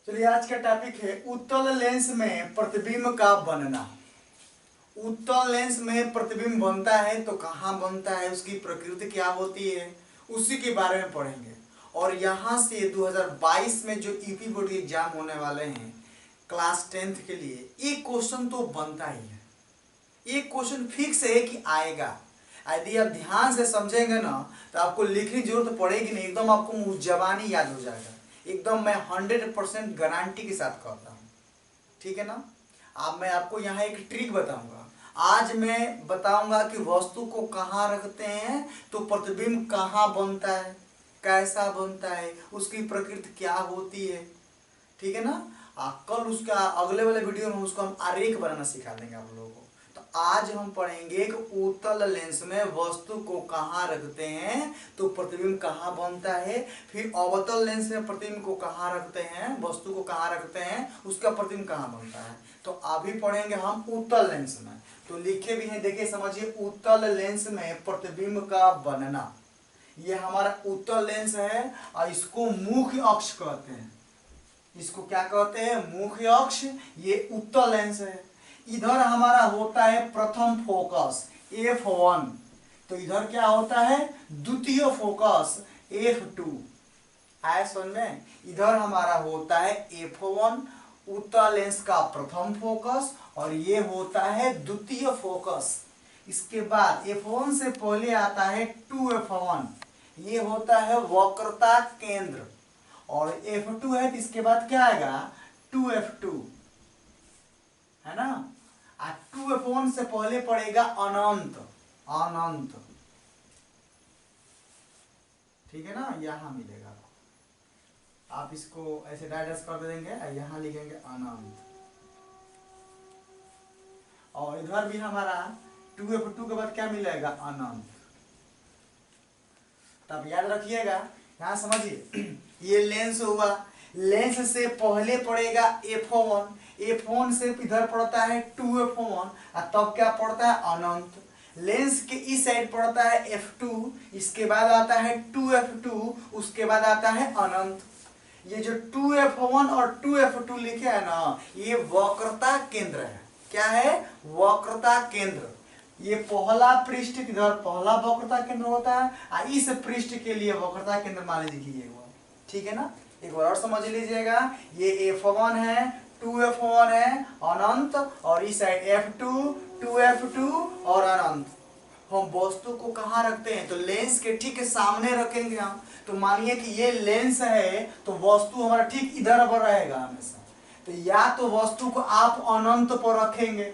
चलिए आज का टॉपिक है उत्तल लेंस में प्रतिबिंब का बनना। उत्तल लेंस में प्रतिबिंब बनता है तो कहाँ बनता है, उसकी प्रकृति क्या होती है, उसी के बारे में पढ़ेंगे। और यहाँ से 2022 में जो यूपी बोर्ड के एग्जाम होने वाले हैं क्लास 10th के लिए, एक क्वेश्चन तो बनता ही है, एक क्वेश्चन फिक्स है कि आएगा। यदि आप ध्यान से समझेंगे ना तो आपको लिखने की जरूरत पड़ेगी नहीं, एकदम आपको मुंह जबानी याद हो जाएगा। एकदम मैं 100% गारंटी के साथ कहता हूँ, ठीक है ना। अब मैं आपको यहाँ एक ट्रिक बताऊंगा। आज मैं बताऊंगा कि वस्तु को कहाँ रखते हैं तो प्रतिबिंब कहाँ बनता है, कैसा बनता है, उसकी प्रकृति क्या होती है, ठीक है ना। कल उसका अगले वाले वीडियो में उसको हम आरेख बनाना सिखा देंगे आप लोगों को। तो आज हम पढ़ेंगे कि उत्तल लेंस में वस्तु को कहाँ रखते हैं तो प्रतिबिंब कहाँ बनता है, फिर अवतल लेंस में प्रतिबिंब को कहाँ रखते हैं, वस्तु को कहाँ रखते हैं, उसका प्रतिबिंब कहाँ बनता है। तो अभी पढ़ेंगे हम उत्तल लेंस में। तो लिखे भी हैं, देखिए समझिए, उत्तल लेंस में प्रतिबिंब का बनना। ये हमारा उत्तल लेंस है और इसको मुख्य अक्ष कहते हैं। इसको क्या कहते हैं, मुख्य अक्ष। ये उत्तल लेंस है। इधर हमारा होता है प्रथम फोकस F1, तो इधर क्या होता है द्वितीय फोकस F2। आए समझ में। इधर हमारा होता है F1 उत्तल लेंस का प्रथम फोकस और ये होता है द्वितीय फोकस। इसके बाद F1 से पहले आता है 2F1, ये होता है वक्रता केंद्र। और F2 है तो इसके बाद क्या आएगा 2F2, है ना। 2F1 से पहले पड़ेगा अनंत, अनंत, ठीक है ना। यहां मिलेगा, आप इसको ऐसे डायरेक्ट कर देंगे, यहां लिखेंगे अनंत। और इधर भी हमारा 2F2 के बाद क्या मिलेगा अनंत। तब याद रखिएगा, यहां समझिए, ये लेंस हुआ, लेंस से पहले पड़ेगा F1, F1 से इधर पड़ता है 2F1 और तब क्या पड़ता है अनंत। लेंस के इस साइड पड़ता है F2, इसके बाद आता है 2F2, उसके बाद आता है अनंत। ये जो 2F1 और 2F2 लिखे है ना, ये वक्रता केंद्र है। क्या है, वक्रता केंद्र। ये पहला पृष्ठ इधर पहला वक्रता केंद्र होता है और इस पृष्ठ के लिए वक्रता केंद्र मान लीजिए, ठीक है ना। एक बार और समझ लीजिएगा, ये F1 है, 2F1 है, अनंत, और इस साइड F2, 2F2 और अनंत। हम वस्तु को कहाँ रखते हैं तो लेंस के ठीक सामने रखेंगे हम। तो मानिए कि ये लेंस है तो वस्तु हमारा ठीक इधर पर रहेगा हमेशा। तो या तो वस्तु को आप अनंत पर रखेंगे,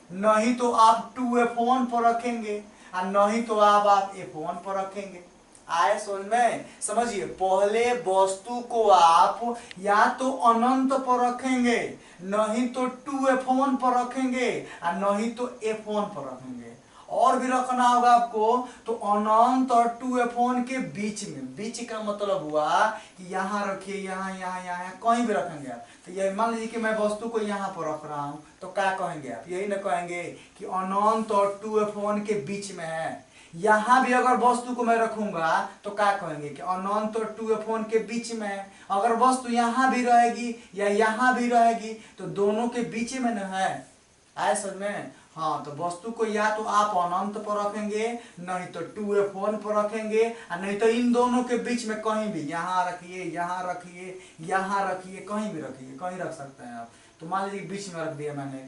नहीं तो आप 2F1 पर रखेंगे, और नहीं तो आप F1 पर रखेंगे। आए समझ में। समझिए, पहले वस्तु को आप या तो अनंत पर रखेंगे, नहीं तो 2F1 पर रखेंगे, और नहीं तो F1 पर रखेंगे। और भी रखना होगा आपको तो अनंत और 2F1 के बीच में। बीच का मतलब हुआ कि यहाँ रखिए, यहाँ यहाँ यहाँ कहीं भी रखेंगे आप। तो ये मान लीजिए कि मैं वस्तु को यहाँ पर रख रहा हूँ, तो क्या कहेंगे आप, यही ना कहेंगे कि अनंत और 2F1 के बीच में है। यहाँ भी अगर वस्तु को मैं रखूंगा तो क्या कहेंगे कि अनंत और 2F1 के बीच में है। अगर वस्तु यहाँ भी रहेगी या यहाँ भी रहेगी तो दोनों के बीच में न है। आए समझ में। हाँ, तो वस्तु को या तो आप अनंत पर रखेंगे, नहीं तो 2F1 पर रखेंगे, और नहीं तो इन दोनों के बीच में कहीं भी, यहाँ रखिए, यहाँ रखिए, यहाँ रखिए, कहीं भी रखिए, कहीं रख सकते हैं आप। तो मान लीजिए बीच में रख दिया मैंने,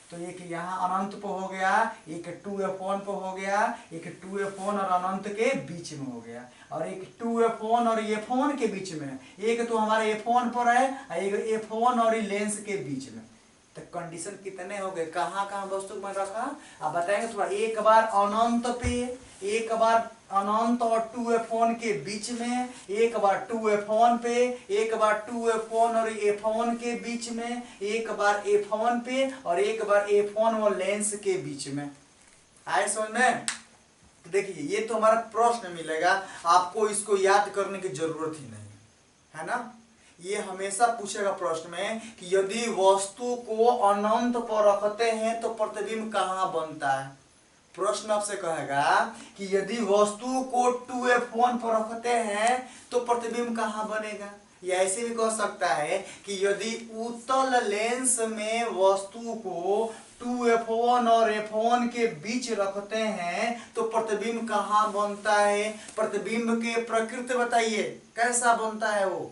तो एक यहाँ अनंत पर हो गया, एक 2F1 पर हो गया, एक 2F1 और अनंत के बीच में हो गया, और एक 2F1 और F1 के बीच में, एक तो हमारे F1 पर है, एक F1 और लेंस के बीच में। तो कंडीशन कितने हो गए, कहाँ कहाँ वस्तु में रखा आप बताएंगे थोड़ा। एक बार अनंत पे, एक बार अनंत और 2F1 के बीच में, एक बार 2F1 पे, एक बार 2F1 और F1 के बीच में, एक बार F1 पे और एक बार F1 और लेंस के बीच में। आए समझ में। देखिए, ये तो हमारा प्रश्न मिलेगा, आपको इसको याद करने की जरूरत ही नहीं है ना। ये हमेशा पूछेगा प्रश्न में कि यदि वस्तु को अनंत पर रखते हैं तो प्रतिबिंब कहाँ बनता है। प्रश्न आपसे कहेगा कि यदि वस्तु को 2F1 पर रखते हैं तो प्रतिबिंब कहाँ बनेगा। या ऐसे भी कह सकता है कि यदि उत्तल लेंस में वस्तु को 2f1 और f1 के बीच रखते हैं तो प्रतिबिंब कहाँ बनता है? प्रतिबिंब के प्रकृति बताइए, कैसा बनता है वो,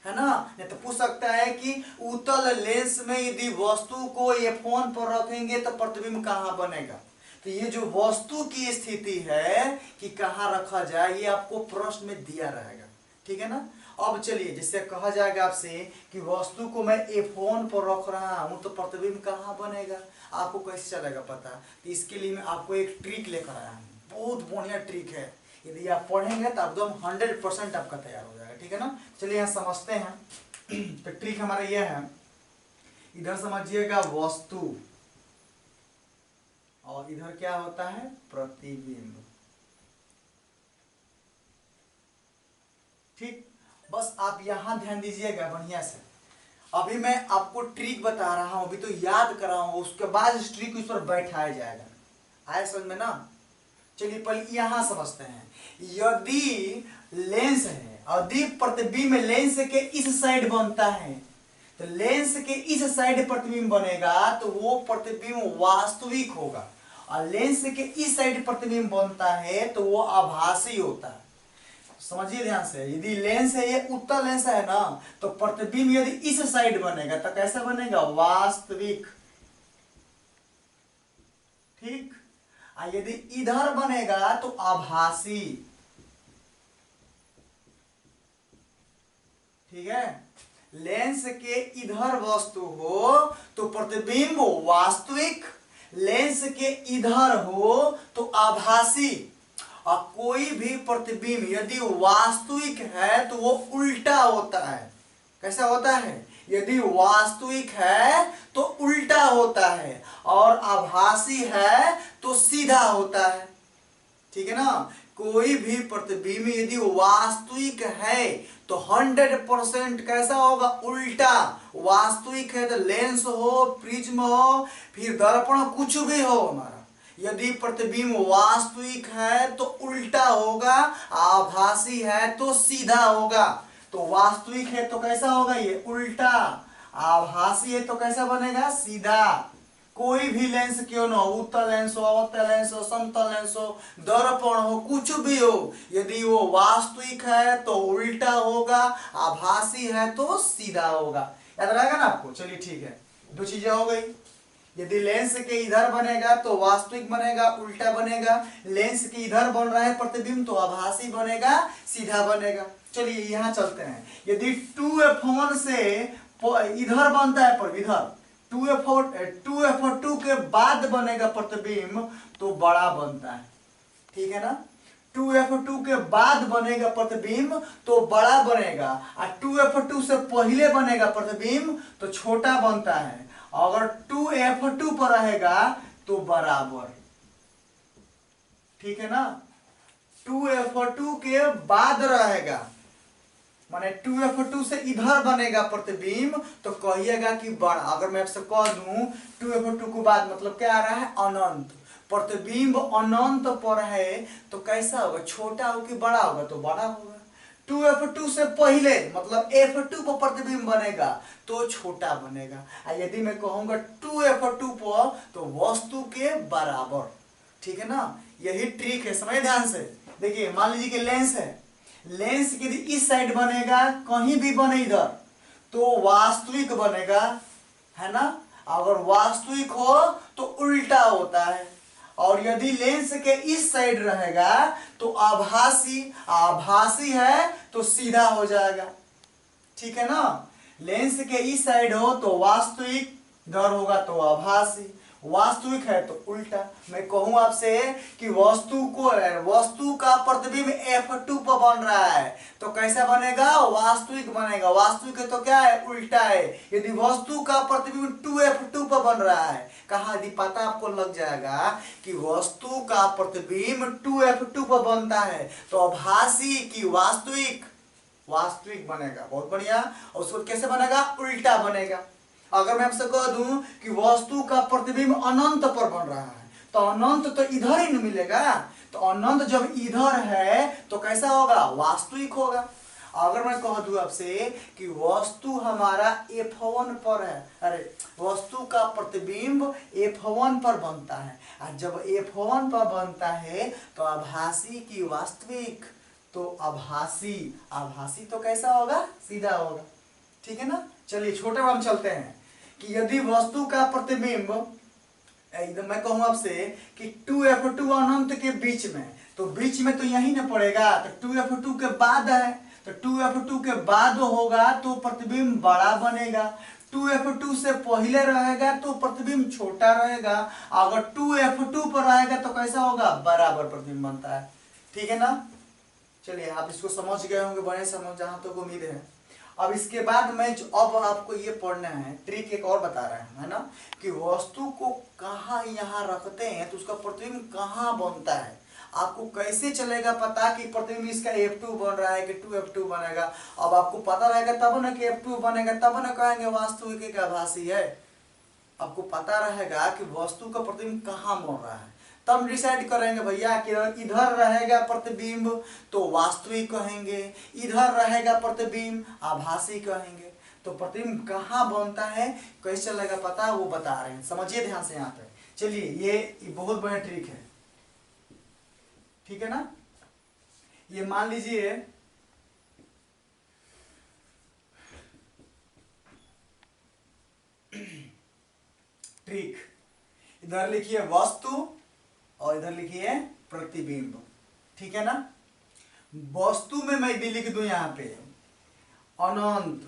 है ना? नहीं तो पूछ सकता है कि उत्तल लेंस में यदि वस्तु को f1 पर रखेंगे तो प्रतिबिंब कहाँ बनेगा। तो ये जो वस्तु की स्थिति है कि कहाँ रखा जाए, ये आपको प्रश्न में दिया रहेगा, ठीक है ना। अब चलिए, जिससे कहा जाएगा आपसे कि वस्तु को मैं f1 पर रख रहा हूं तो प्रतिबिंब कहाँ बनेगा, आपको कैसे चलेगा पता। तो इसके लिए मैं आपको एक ट्रिक लेकर आया हूँ, बहुत बढ़िया ट्रिक है। यदि आप पढ़ेंगे तो एकदम 100% आपका तैयार हो जाएगा, ठीक है ना। चलिए यहाँ समझते हैं। तो ट्रिक हमारा यह है, इधर समझिएगा वस्तु और इधर क्या होता है, प्रतिबिंब, ठीक। बस आप यहां ध्यान दीजिएगा बढ़िया से। अभी मैं आपको ट्रिक बता रहा हूं, अभी तो याद कर रहा हूं, उसके बाद इस ट्रिक उस पर बैठाया जाएगा। आए समझ में ना। चलिए पहले यहां समझते हैं। यदि लेंस है, यदि प्रतिबिंब लेंस के इस साइड बनता है तो लेंस के इस साइड प्रतिबिंब बनेगा तो वो प्रतिबिंब वास्तविक होगा, और लेंस के इस साइड प्रतिबिंब बनता है तो वो आभासी होता है। समझिए ध्यान से, यदि लेंस है, ये उत्तल लेंस है ना, तो प्रतिबिंब यदि इस साइड बनेगा तो कैसा बनेगा, वास्तविक, ठीक। और यदि इधर बनेगा तो आभासी, ठीक है। लेंस के इधर वस्तु हो तो प्रतिबिंब वास्तविक, लेंस के इधर हो तो आभासी, और कोई भी प्रतिबिंब यदि वास्तविक है तो वो उल्टा होता है। कैसा होता है, यदि वास्तविक है तो उल्टा होता है, और आभासी है तो सीधा होता है, ठीक है ना। कोई भी प्रतिबिंब यदि वास्तविक है तो 100% कैसा होगा, उल्टा। वास्तविक है तो लेंस हो, प्रिज्म हो, फिर दर्पण, कुछ भी हो हमारा, यदि प्रतिबिंब वास्तविक है तो उल्टा होगा, आभासी है तो सीधा होगा। तो वास्तविक है तो कैसा होगा, ये उल्टा, आभासी है तो कैसा बनेगा, सीधा। कोई भी लेंस क्यों ना हो, उत्तल लेंस हो, अवतल लेंस हो, समतल लेंस हो, दर्पण हो, कुछ भी हो, यदि वो वास्तविक है तो उल्टा होगा, आभासी है तो सीधा होगा। याद रहेगा ना आपको। चलिए ठीक है, दो चीजें हो गई। यदि लेंस के इधर बनेगा तो वास्तविक बनेगा, उल्टा बनेगा। लेंस के इधर बन रहा है प्रतिबिंब तो आभासी बनेगा, सीधा बनेगा। चलिए यहां चलते हैं। यदि 2f1 से इधर बनता है पर इधर 2f2 के बाद बनेगा प्रतिबिंब तो बड़ा बनता है, ठीक है ना। 2f2 के बाद बनेगा प्रतिबिंब तो बड़ा बनेगा, और 2f2 से पहले बनेगा प्रतिबिंब तो छोटा बनता है। अगर 2f2 पर रहेगा तो बराबर, ठीक है ना। 2f2 के बाद रहेगा, माने 2f2 से इधर बनेगा प्रतिबिंब तो कहिएगा कि बड़ा। अगर मैं आपसे कह दूं 2f2 के बाद मतलब क्या आ रहा है, अनंत। प्रतिबिंब अनंत पर है तो कैसा होगा, छोटा हो कि बड़ा होगा, तो बड़ा होगा। 2f2 से पहले मतलब f2 पर प्रतिबिंब बनेगा तो छोटा बनेगा। यदि मैं कहूंगा 2f2 पर तो वस्तु के बराबर, ठीक है ना। यही ट्रिक है, समझ ध्यान से। देखिए मान लीजिए कि लेंस है, लेंस यदि इस साइड बनेगा, कहीं भी बने इधर, तो वास्तविक बनेगा, है ना। अगर वास्तविक हो तो उल्टा होता है, और यदि लेंस के इस साइड रहेगा तो आभासी, आभासी है तो सीधा हो जाएगा, ठीक है ना। लेंस के इस साइड हो तो वास्तविक, इधर होगा तो आभासी, वास्तविक है तो उल्टा। मैं कहूं आपसे कि वस्तु का प्रतिबिंब f2 पर बन रहा है तो कैसा बनेगा, वास्तविक बनेगा। वास्तविक है तो क्या है, उल्टा है। यदि वस्तु का प्रतिबिंब 2f2 पर बन रहा है, कहा यदि पता आपको लग जाएगा कि वस्तु का प्रतिबिंब 2f2 पर बनता है तो आभासी की वास्तविक, वास्तविक बनेगा। बहुत बढ़िया। और उसको कैसे बनेगा, उल्टा बनेगा। अगर मैं आपसे कह दूं कि वस्तु का प्रतिबिंब अनंत पर बन रहा है तो अनंत तो इधर ही मिलेगा, तो अनंत जब इधर है तो कैसा होगा, वास्तविक होगा। अगर मैं कह दूं आपसे कि वस्तु हमारा F1 पर है, अरे वस्तु का प्रतिबिंब F1 पर बनता है, और जब F1 पर बनता है तो आभासी की वास्तविक, तो आभासी, आभासी तो कैसा होगा, सीधा होगा, ठीक है ना। चलिए छोटे में हम चलते हैं कि यदि वस्तु का प्रतिबिंब एकदम मैं कहूं आपसे कि 2F2 अनंत के बीच में, तो बीच में तो यही ना पड़ेगा, तो 2F2 के बाद है, तो 2F2 के बाद होगा तो प्रतिबिंब बड़ा बनेगा, 2F2 से पहले रहेगा तो प्रतिबिंब छोटा रहेगा, अगर 2F2 पर आएगा तो कैसा होगा, बराबर प्रतिबिंब बनता है, ठीक है ना। चलिए आप इसको समझ गए होंगे, बड़े समझ, जहां तक उम्मीद है। अब इसके बाद मैं जो अब आपको ये पढ़ना है, ट्रिक एक और बता रहे हैं, है ना, कि वस्तु को कहाँ यहाँ रखते हैं तो उसका प्रतिबिंब कहाँ बनता है, आपको कैसे चलेगा पता कि प्रतिबिंब इसका F2 बन रहा है कि 2F2 बनेगा। अब आपको पता रहेगा तब ना कि F2 बनेगा, तब ना कहेंगे वास्तविक का आभासी है। आपको पता रहेगा कि वस्तु का प्रतिबिंब कहाँ बन रहा है, तब डिसाइड करेंगे भैया कि इधर रहेगा प्रतिबिंब तो वास्तविक कहेंगे, इधर रहेगा प्रतिबिंब आभासी कहेंगे। तो प्रतिबिंब कहाँ बनता है कैसे चलेगा पता, वो बता रहे हैं, समझिए ध्यान से यहाँ पे। चलिए ये बहुत बड़ा ट्रिक है, ठीक है ना। ये मान लीजिए ट्रिक, इधर लिखिए वस्तु और इधर लिखिए प्रतिबिंब, ठीक है ना। वस्तु में मैं यदि लिख दूं यहाँ पे अनंत,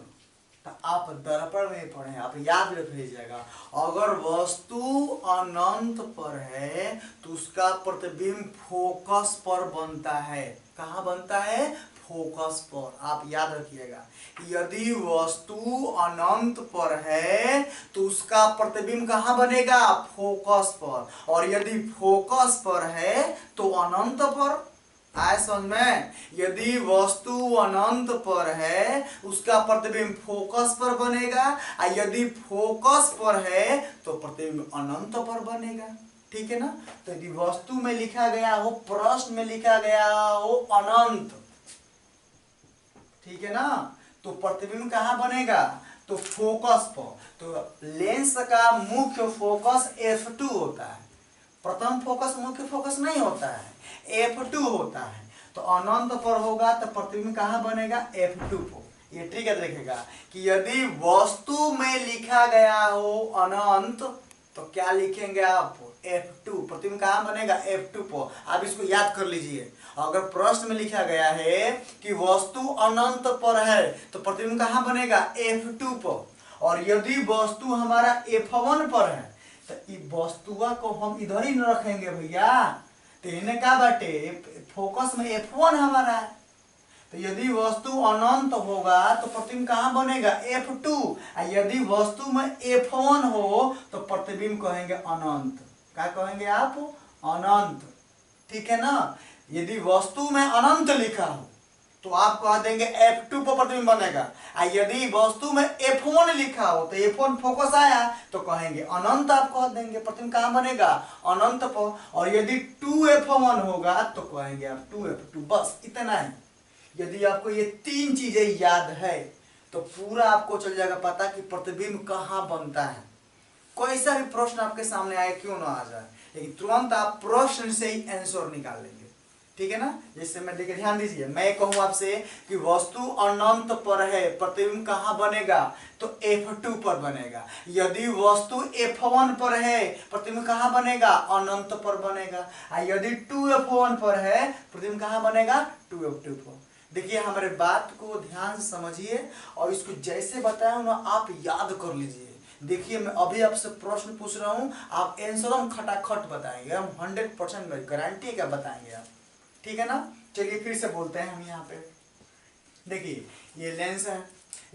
तो आप दर्पण में पढ़े, आप याद रख लीजिएगा, अगर वस्तु अनंत पर है तो उसका प्रतिबिंब फोकस पर बनता है, कहाँ बनता है, फोकस पर। आप याद रखिएगा, यदि वस्तु अनंत पर है तो उसका प्रतिबिंब कहाँ बनेगा, फोकस पर, और यदि फोकस पर है तो अनंत पर। आए समझ में, यदि वस्तु अनंत पर है उसका प्रतिबिंब फोकस पर बनेगा, और यदि फोकस पर है तो प्रतिबिंब अनंत पर बनेगा, ठीक है ना। तो यदि वस्तु में लिखा गया हो, प्रश्न में लिखा गया हो अनंत, ठीक है ना, तो प्रतिबिंब कहाँ बनेगा, तो फोकस पर। तो लेंस का मुख्य फोकस F2 होता है, प्रथम फोकस मुख्य फोकस नहीं होता है, F2 होता है। तो अनंत पर होगा तो प्रतिबिंब कहाँ बनेगा, F2 पर। ये ट्रिक याद रखेगा कि यदि वस्तु में लिखा गया हो अनंत तो क्या लिखेंगे आप, F2, प्रतिबिंब कहाँ बनेगा, F2 पर। आप इसको याद कर लीजिए, अगर प्रश्न में लिखा गया है कि वस्तु अनंत पर है तो प्रतिबिंब कहाँ बनेगा, F2 पर, और यदि वस्तु हमारा F1 पर है तो वस्तुआ को हम इधर ही न रखेंगे भैया, तो इन्हें क्या बाटे, फोकस में F1 हमारा है। तो यदि वस्तु अनंत होगा तो प्रतिबिंब कहाँ बनेगा, F2, और यदि वस्तु में F1 हो तो प्रतिबिंब कहेंगे अनंत। क्या कहेंगे आप, अनंत, ठीक है ना। यदि वस्तु में अनंत लिखा हो तो आप कह देंगे F2 पर प्रतिबिंब बनेगा, और यदि वस्तु में F1 लिखा हो तो F1 फोकस आया तो कहेंगे अनंत, आप कह देंगे प्रतिबिंब कहाँ बनेगा, अनंत पर। और यदि 2F1 होगा तो कहेंगे आप 2F2, बस इतना ही। यदि आपको ये तीन चीजें याद है तो पूरा आपको चल जाएगा पता कि प्रतिबिंब कहाँ बनता है। कोई सा भी प्रश्न आपके सामने आए क्यों ना आ जाए, लेकिन तुरंत आप प्रश्न से ही आंसर निकाल लेंगे, ठीक है ना। जैसे मैं देखिए ध्यान दीजिए, मैं कहूं आपसे कि वस्तु अनंत पर है, प्रतिबिंब कहाँ बनेगा, तो F2 पर बनेगा। यदि वस्तु F1 पर है प्रतिबिंब कहाँ बनेगा, अनंत पर बनेगा। और यदि 2F1 पर है प्रतिबिंब कहाँ बनेगा, 2F2 पर। देखिए हमारे बात को ध्यान से समझिए और इसको जैसे बताया ना आप याद कर लीजिए। देखिए मैं अभी आपसे प्रश्न पूछ रहा हूं, आप आंसर हम खटाखट बताएंगे, हम 100% गारंटी क्या बताएंगे आप, ठीक है ना। चलिए फिर से बोलते हैं हम यहाँ पे, देखिए ये लेंस है,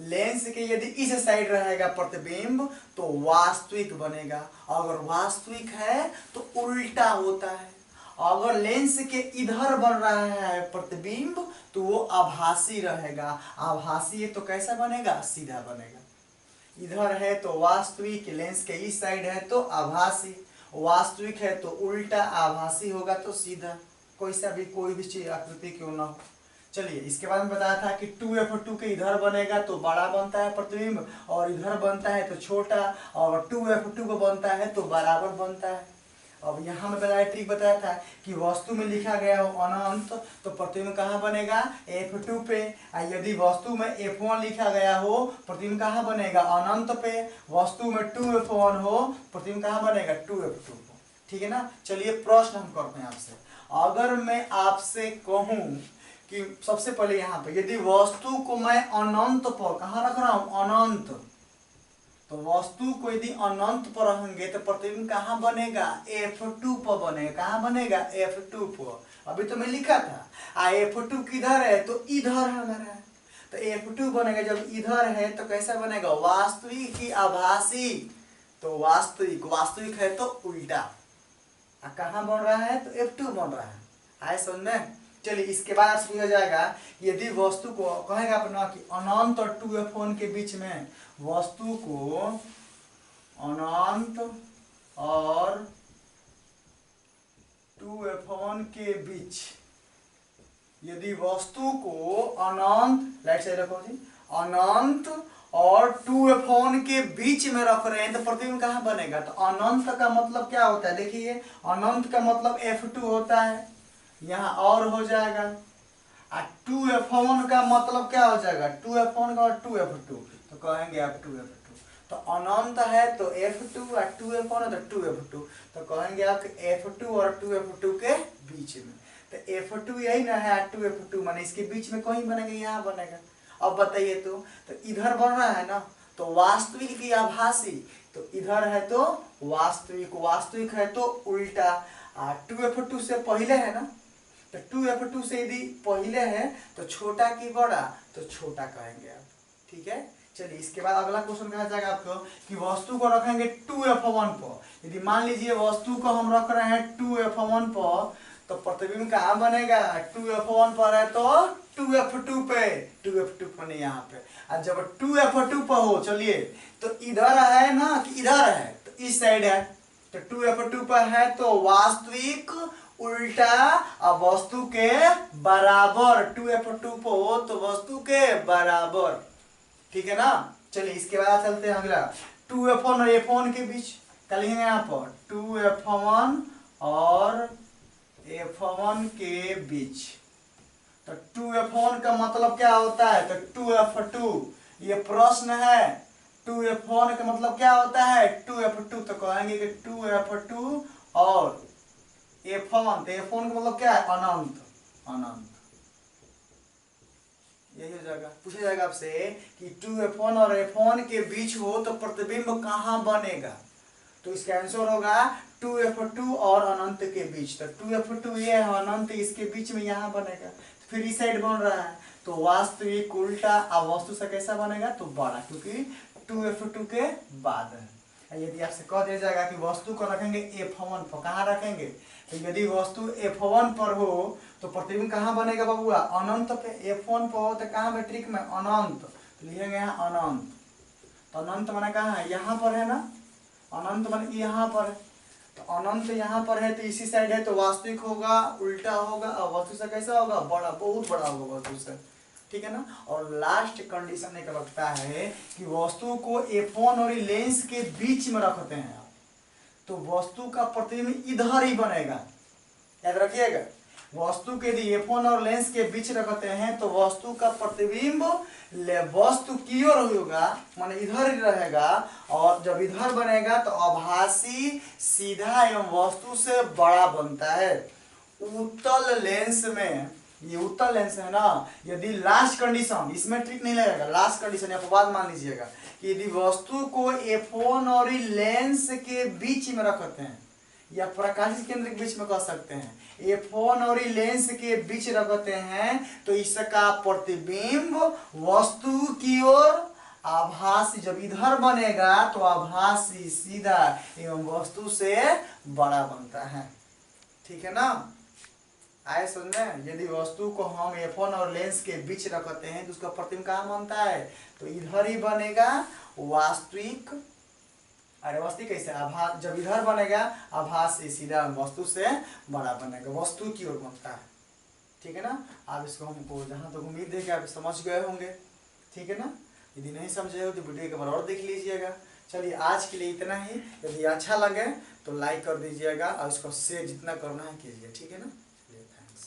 लेंस के यदि इस साइड रहेगा प्रतिबिंब तो वास्तविक बनेगा, अगर वास्तविक है तो उल्टा होता है। अगर लेंस के इधर बन रहा है प्रतिबिंब तो वो आभासी रहेगा, आभासी है तो कैसा बनेगा, सीधा बनेगा। इधर है तो वास्तविक, लेंस के इस साइड है तो आभासी, वास्तविक है तो उल्टा, आभासी होगा तो सीधा। कोई भी चीज आकृति क्यों ना हो। चलिए इसके बाद में बताया था कि 2f2 के इधर बनेगा तो बड़ा बनता है प्रतिबिंब, और इधर बनता है तो छोटा, और 2f2 को बनता है तो बराबर बनता है। अब यहाँ में बताया ट्रिक बताया था कि वस्तु में लिखा गया हो अनंत तो प्रतिबिंब कहाँ बनेगा, F2 पे। यदि वस्तु में F1 लिखा गया हो प्रतिबिंब कहाँ बनेगा, अनंत पे। वस्तु में 2f1 हो प्रतिबिंब कहाँ बनेगा, 2f2 को। ठीक है ना। चलिए प्रश्न हम करते हैं आपसे। अगर मैं आपसे कहूं कि सबसे पहले यहाँ पे यदि वस्तु को मैं अनंत पर कहाँ रख रहा हूं, अनंत, तो वस्तु को यदि अनंत पर रखेंगे तो प्रतिबिंब कहाँ बनेगा, F2 पर बनेगा। कहाँ बनेगा, F2 पर। अभी तो मैं लिखा था F2 किधर है, तो इधर हमारा है, तो F2 बनेगा। जब इधर है तो कैसा बनेगा, वास्तविक की आभासी, तो वास्तविक, वास्तविक है तो उल्टा। कहाँ बन रहा है, तो F2 बन रहा है। आए समझ में। चलिए इसके बाद आपसे हो जाएगा यदि वस्तु को कहेगा अपना कि अनंत और 2f1 के बीच में, वस्तु को अनंत और 2f1 के बीच, यदि वस्तु को अनंत, लाइट साइड रखो जी, अनंत और 2f1 के बीच में रख रहे हैं तो प्रतिबिंब कहाँ बनेगा। तो अनंत का मतलब क्या होता है, देखिए अनंत का मतलब F2 होता है, यहाँ और हो जाएगा। और 2f1 का मतलब क्या हो जाएगा, 2f1 का और 2f2, तो कहेंगे आप 2f2। तो अनंत है तो F2 और 2f1 है तो 2f2, तो कहेंगे आप F2 और 2f2 के बीच में। तो F2 यही ना है, 2f2 माने इसके बीच में कहीं बनेगा, यहाँ बनेगा। अब बताइए तो इधर बन रहा है ना, तो वास्तविक की आभासी, तो इधर है तो वास्तविक, वास्तविक है तो उल्टा। 2f2 से पहले है ना, तो 2f2 से यदि पहले है तो छोटा की बड़ा, तो छोटा कहेंगे आप। ठीक है। चलिए इसके बाद अगला क्वेश्चन कहा जाएगा आपको कि वस्तु को रखेंगे 2f1 पर। यदि मान लीजिए वस्तु को हम रख रहे हैं 2f1 पर, तो प्रतिबिंब कहाँ बनेगा, 2f1 पर है तो 2f2 पे, 2f2 पर नहीं यहाँ पे। और जब 2f2 पर हो, चलिए तो इधर है ना कि इधर है, तो इस साइड है, तो 2f2 पर है तो वास्तविक उल्टा, अब वस्तु के बराबर। 2f2 पर हो तो वस्तु के बराबर। ठीक है ना। चलिए इसके बाद चलते हैं अगला, 2f1 और f1 के बीच क्या लिखेंगे यहाँ पर, 2f1 और f1 के बीच। तो 2f1 का मतलब क्या होता है, तो 2f2, ये प्रश्न है। 2f1 का मतलब क्या होता है, 2f2, तो कहेंगे कि 2f2 और f1, तो f1 का मतलब क्या है, अनंत, अनंत। यही हो जाएगा। पूछा जाएगा आपसे कि 2f1 और f1 के बीच हो तो प्रतिबिंब कहाँ बनेगा, तो इसका आंसर होगा 2f2 और अनंत के बीच। तो 2f2 ये है, अनंत इसके बीच में यहाँ बनेगा, तो फिर इस साइड बन रहा है तो वास्तविक उल्टा। अब वस्तु से कैसा बनेगा, तो बड़ा, क्योंकि 2f2 के बाद है। यदि आपसे कह दिया जाएगा कि वस्तु को रखेंगे f1 पर, कहाँ रखेंगे, तो यदि वस्तु f1 पर हो तो प्रतिबिंब कहाँ बनेगा बबुआ, अनंत पे। f1 पर हो तो कहाँ मैट्रिक में, अनंत, तो लिखेंगे यहाँ अनंत। तो अनंत माने कहाँ है, यहाँ पर है ना, अनंत माने यहाँ पर है, तो अनंत यहाँ पर है तो इसी साइड है तो वास्तविक होगा, उल्टा होगा, और वस्तु से कैसा होगा, बड़ा, बहुत बड़ा होगा वस्तु से। ठीक है ना। और लास्ट कंडीशन एक रखता है कि वस्तु को f1 और लेंस के बीच में रखते हैं आप, तो वस्तु का प्रतिबिंब इधर ही बनेगा। याद रखिएगा, वस्तु के यदि f1 और लेंस के बीच रखते हैं तो वस्तु का प्रतिबिंब वस्तु की ओर होगा, माने इधर ही रहेगा, और जब इधर बनेगा तो आभासी सीधा एवं वस्तु से बड़ा बनता है। उत्तल लेंस में, ये उत्तल लेंस है ना, यदि लास्ट कंडीशन, इसमें ट्रिक नहीं लगेगा, लास्ट कंडीशन अपवाद मान लीजिएगा कि यदि वस्तु को f1 और लेंस के बीच में रखते हैं, या प्रकाशित केंद्र के बीच में कह सकते हैं, f1 और लेंस के बीच रखते हैं, तो इसका प्रतिबिंब वस्तु की ओर आभासी, जब इधर बनेगा तो आभासी सीधा एवं वस्तु से बड़ा बनता है। ठीक है ना। आए समझ में। यदि वस्तु को हम f1 और लेंस के बीच रखते हैं तो उसका प्रतिबिंब कहाँ बनता है, तो इधर ही बनेगा, वास्तविक, अरे वास्तविक कैसे, आभास, जब इधर बनेगा आभास से सीधा वस्तु से बड़ा बनेगा, वस्तु की ओर बनता है। ठीक है ना। आप इसको हमको जहाँ तक उम्मीद है कि आप समझ गए होंगे, ठीक है ना। यदि नहीं समझे हो तो वीडियो एक बार और देख लीजिएगा। चलिए आज के लिए इतना ही। यदि अच्छा लगे तो लाइक कर दीजिएगा और इसको शेयर जितना करना है कीजिए, ठीक है ना। चलिए थैंक्स।